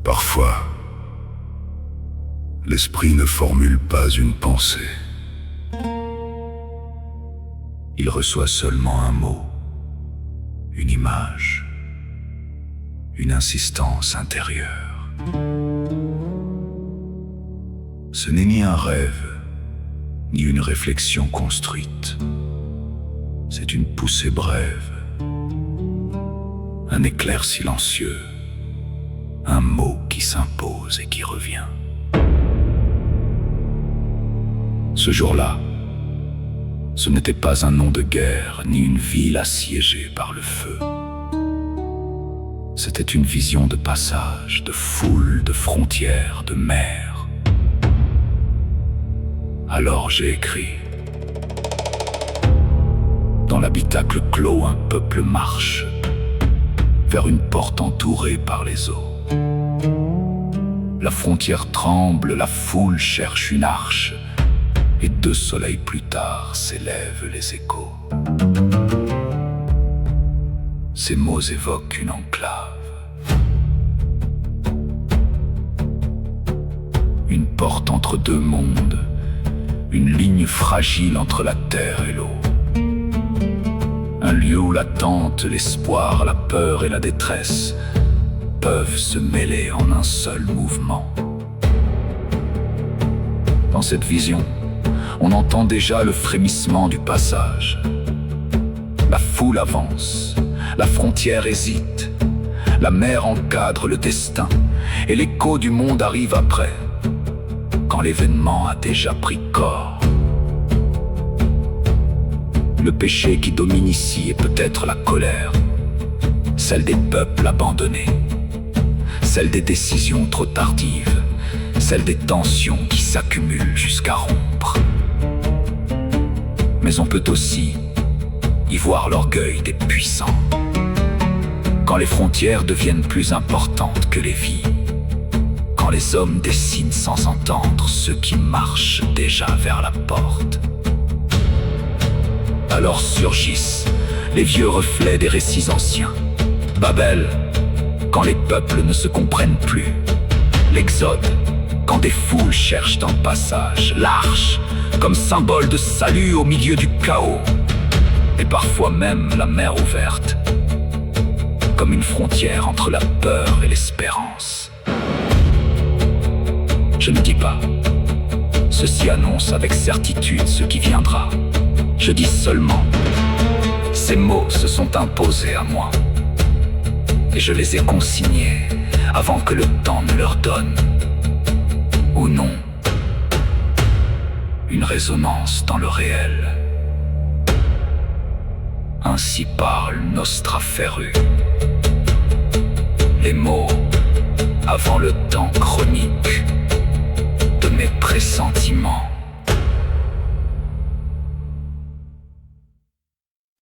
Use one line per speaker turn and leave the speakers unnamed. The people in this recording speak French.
Parfois, l'esprit ne formule pas une pensée. Il reçoit seulement un mot, une image, une insistance intérieure. Ce n'est ni un rêve, ni une réflexion construite. C'est une poussée brève, un éclair silencieux, un mot qui s'impose et qui revient. Ce jour-là, ce n'était pas un nom de guerre, ni une ville assiégée par le feu. C'était une vision de passage, de foule, de frontières, de mer. Alors j'ai écrit. Dans l'habitacle clos, un peuple marche vers une porte entourée par les eaux. La frontière tremble, la foule cherche une arche, et 2 soleils plus tard s'élèvent les échos. Ces mots évoquent une enclave, une porte entre 2 mondes, une ligne fragile entre la terre et l'eau. Un lieu où l'attente, l'espoir, la peur et la détresse peuvent se mêler en un seul mouvement. Dans cette vision, on entend déjà le frémissement du passage. La foule avance, la frontière hésite, la mer encadre le destin, et l'écho du monde arrive après, quand l'événement a déjà pris corps. Le péché qui domine ici est peut-être la colère, celle des peuples abandonnés, celle des décisions trop tardives, celle des tensions qui s'accumulent jusqu'à rompre. Mais on peut aussi y voir l'orgueil des puissants, quand les frontières deviennent plus importantes que les vies, quand les hommes dessinent sans entendre ceux qui marchent déjà vers la porte. Alors surgissent les vieux reflets des récits anciens. Babel, quand les peuples ne se comprennent plus. L'Exode, quand des foules cherchent un passage. L'Arche, comme symbole de salut au milieu du chaos. Et parfois même la mer ouverte, comme une frontière entre la peur et l'espérance. Je ne dis pas, ceci annonce avec certitude ce qui viendra. Je dis seulement, ces mots se sont imposés à moi, et je les ai consignés avant que le temps ne leur donne, ou non, une résonance dans le réel. Ainsi parle Nostraferu. Les mots avant le temps chronique.